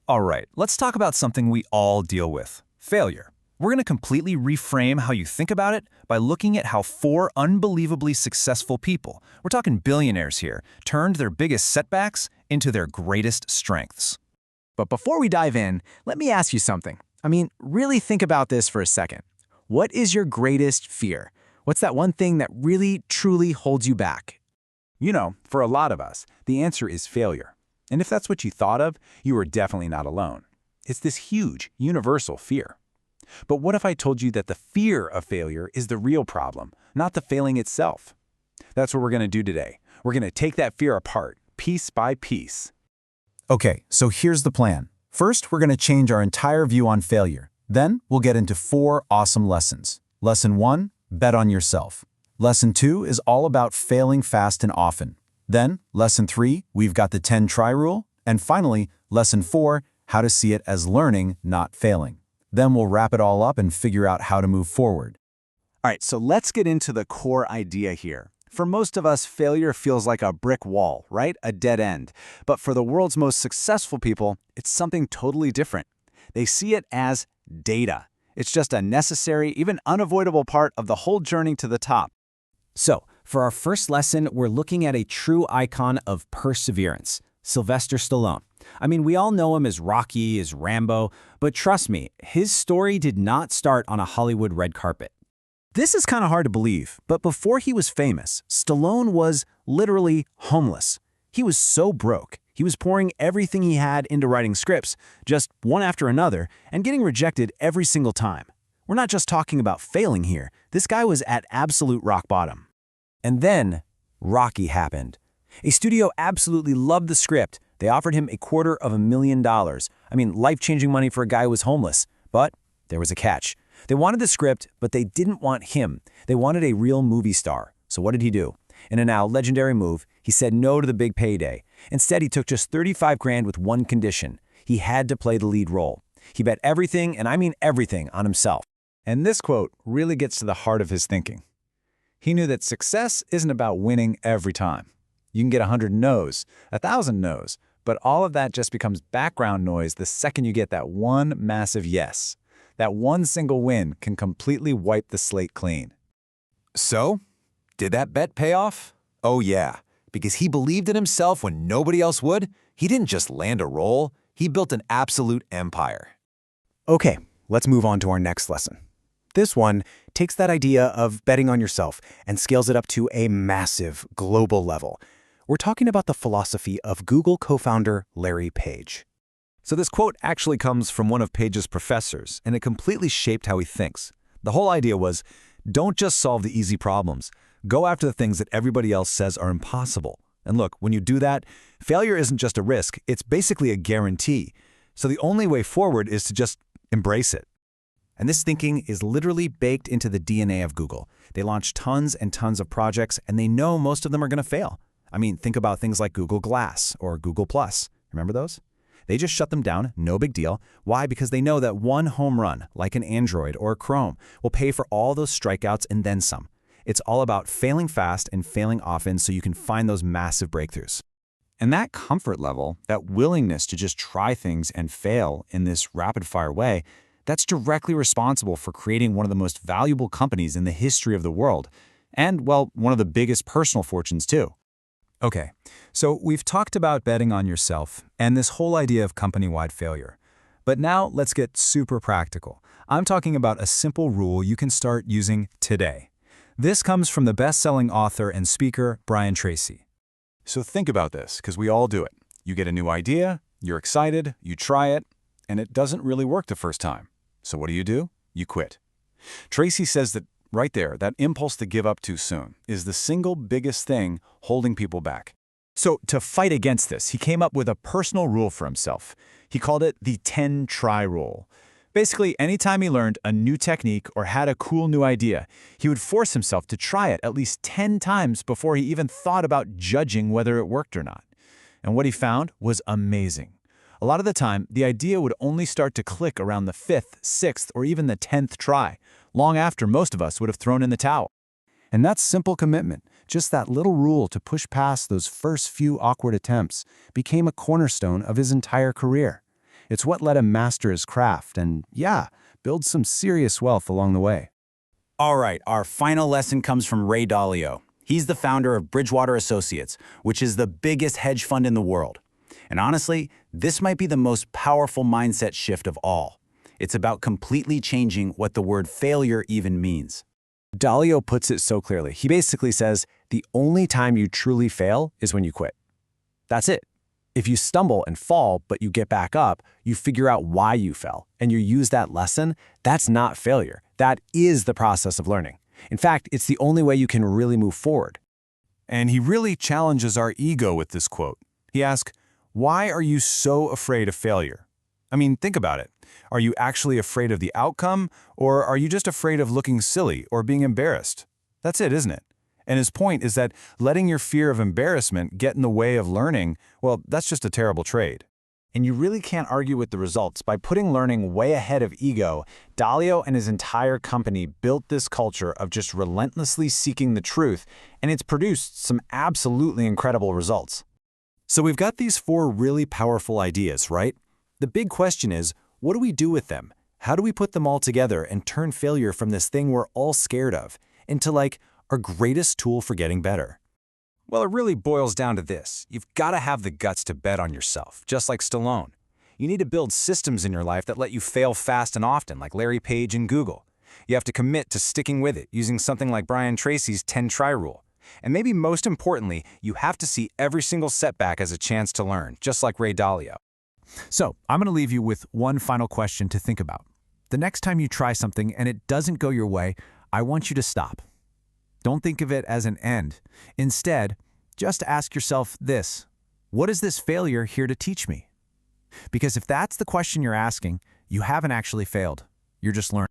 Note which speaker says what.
Speaker 1: All right, let's talk about something we all deal with, failure. We're going to completely reframe how you think about it by looking at how 4 unbelievably successful people, we're talking billionaires here, turned their biggest setbacks into their greatest strengths.
Speaker 2: But before we dive in, let me ask you something. Really think about this for a second. What is your greatest fear? What's that one thing that really, truly holds you back?
Speaker 3: For a lot of us, the answer is failure. And if that's what you thought of, you are definitely not alone. It's this huge, universal fear. But what if I told you that the fear of failure is the real problem, not the failing itself? That's what we're going to do today. We're going to take that fear apart, piece by piece.
Speaker 1: Okay, so here's the plan. First, we're going to change our entire view on failure. Then, we'll get into 4 awesome lessons. Lesson 1, bet on yourself. Lesson 2 is all about failing fast and often. Then, Lesson 3, we've got the 10-try rule. And finally, Lesson 4, how to see it as learning, not failing. Then we'll wrap it all up and figure out how to move forward.
Speaker 3: All right, so let's get into the core idea here. For most of us, failure feels like a brick wall, right? A dead end. But for the world's most successful people, it's something totally different. They see it as data. It's just a necessary, even unavoidable part of the whole journey to the top.
Speaker 2: So, for our first lesson, we're looking at a true icon of perseverance, Sylvester Stallone. We all know him as Rocky, as Rambo, but trust me, his story did not start on a Hollywood red carpet.
Speaker 1: This is kind of hard to believe, but before he was famous, Stallone was literally homeless. He was so broke. He was pouring everything he had into writing scripts, just one after another, and getting rejected every single time. We're not just talking about failing here. This guy was at absolute rock bottom. And then, Rocky happened. A studio absolutely loved the script. They offered him $250,000. Life-changing money for a guy who was homeless. But there was a catch. They wanted the script, but they didn't want him. They wanted a real movie star. So what did he do? In a now legendary move, he said no to the big payday. Instead, he took just $35,000 with one condition. He had to play the lead role. He bet everything, and I mean everything, on himself.
Speaker 3: And this quote really gets to the heart of his thinking. He knew that success isn't about winning every time. You can get 100 no's, 1,000 no's, but all of that just becomes background noise the second you get that one massive yes. That one single win can completely wipe the slate clean.
Speaker 4: So, did that bet pay off? Oh yeah, because he believed in himself when nobody else would. He didn't just land a role, he built an absolute empire.
Speaker 2: Okay, let's move on to our next lesson. This one takes that idea of betting on yourself and scales it up to a massive global level. We're talking about the philosophy of Google co-founder Larry Page.
Speaker 1: So this quote actually comes from one of Page's professors, and it completely shaped how he thinks. The whole idea was, don't just solve the easy problems. Go after the things that everybody else says are impossible. And look, when you do that, failure isn't just a risk, it's basically a guarantee. So the only way forward is to just embrace it. And this thinking is literally baked into the DNA of Google. They launch tons and tons of projects, and they know most of them are going to fail. Think about things like Google Glass or Google+. Remember those? They just shut them down, no big deal. Why? Because they know that one home run, like an Android or Chrome, will pay for all those strikeouts and then some. It's all about failing fast and failing often so you can find those massive breakthroughs.
Speaker 3: And that comfort level, that willingness to just try things and fail in this rapid-fire way, that's directly responsible for creating one of the most valuable companies in the history of the world. And, well, one of the biggest personal fortunes, too.
Speaker 1: Okay, so we've talked about betting on yourself and this whole idea of company-wide failure. But now let's get super practical. I'm talking about a simple rule you can start using today. This comes from the best-selling author and speaker, Brian Tracy.
Speaker 3: So think about this, because we all do it. You get a new idea, you're excited, you try it, and it doesn't really work the first time. So what do? You quit. Tracy says that right there, that impulse to give up too soon is the single biggest thing holding people back.
Speaker 1: So to fight against this, he came up with a personal rule for himself. He called it the 10-try rule. Basically, anytime he learned a new technique or had a cool new idea, he would force himself to try it at least 10 times before he even thought about judging whether it worked or not. And what he found was amazing. A lot of the time, the idea would only start to click around the 5th, 6th, or even the 10th try, long after most of us would have thrown in the towel. And that simple commitment, just that little rule to push past those first few awkward attempts, became a cornerstone of his entire career. It's what let him master his craft and, yeah, build some serious wealth along the way.
Speaker 2: All right, our final lesson comes from Ray Dalio. He's the founder of Bridgewater Associates, which is the biggest hedge fund in the world. And honestly, this might be the most powerful mindset shift of all. It's about completely changing what the word failure even means.
Speaker 1: Dalio puts it so clearly. He basically says, the only time you truly fail is when you quit. That's it. If you stumble and fall, but you get back up, you figure out why you fell, and you use that lesson, that's not failure. That is the process of learning. In fact, it's the only way you can really move forward.
Speaker 3: And he really challenges our ego with this quote. He asks, why are you so afraid of failure? I mean, think about it. Are you actually afraid of the outcome, or are you just afraid of looking silly or being embarrassed? That's it, isn't it? And his point is that letting your fear of embarrassment get in the way of learning, well, that's just a terrible trade.
Speaker 2: And you really can't argue with the results. By putting learning way ahead of ego, Dalio and his entire company built this culture of just relentlessly seeking the truth, and it's produced some absolutely incredible results.
Speaker 1: So we've got these 4 really powerful ideas, right? The big question is, what do we do with them? How do we put them all together and turn failure from this thing we're all scared of into, like, our greatest tool for getting better?
Speaker 3: Well, it really boils down to this. You've got to have the guts to bet on yourself, just like Stallone. You need to build systems in your life that let you fail fast and often, like Larry Page and Google. You have to commit to sticking with it, using something like Brian Tracy's 10-try rule. And maybe most importantly, you have to see every single setback as a chance to learn, just like Ray Dalio.
Speaker 1: So I'm going to leave you with one final question to think about. The next time you try something and it doesn't go your way, I want you to stop. Don't think of it as an end. Instead, just ask yourself this: what is this failure here to teach me? Because if that's the question you're asking, you haven't actually failed. You're just learning.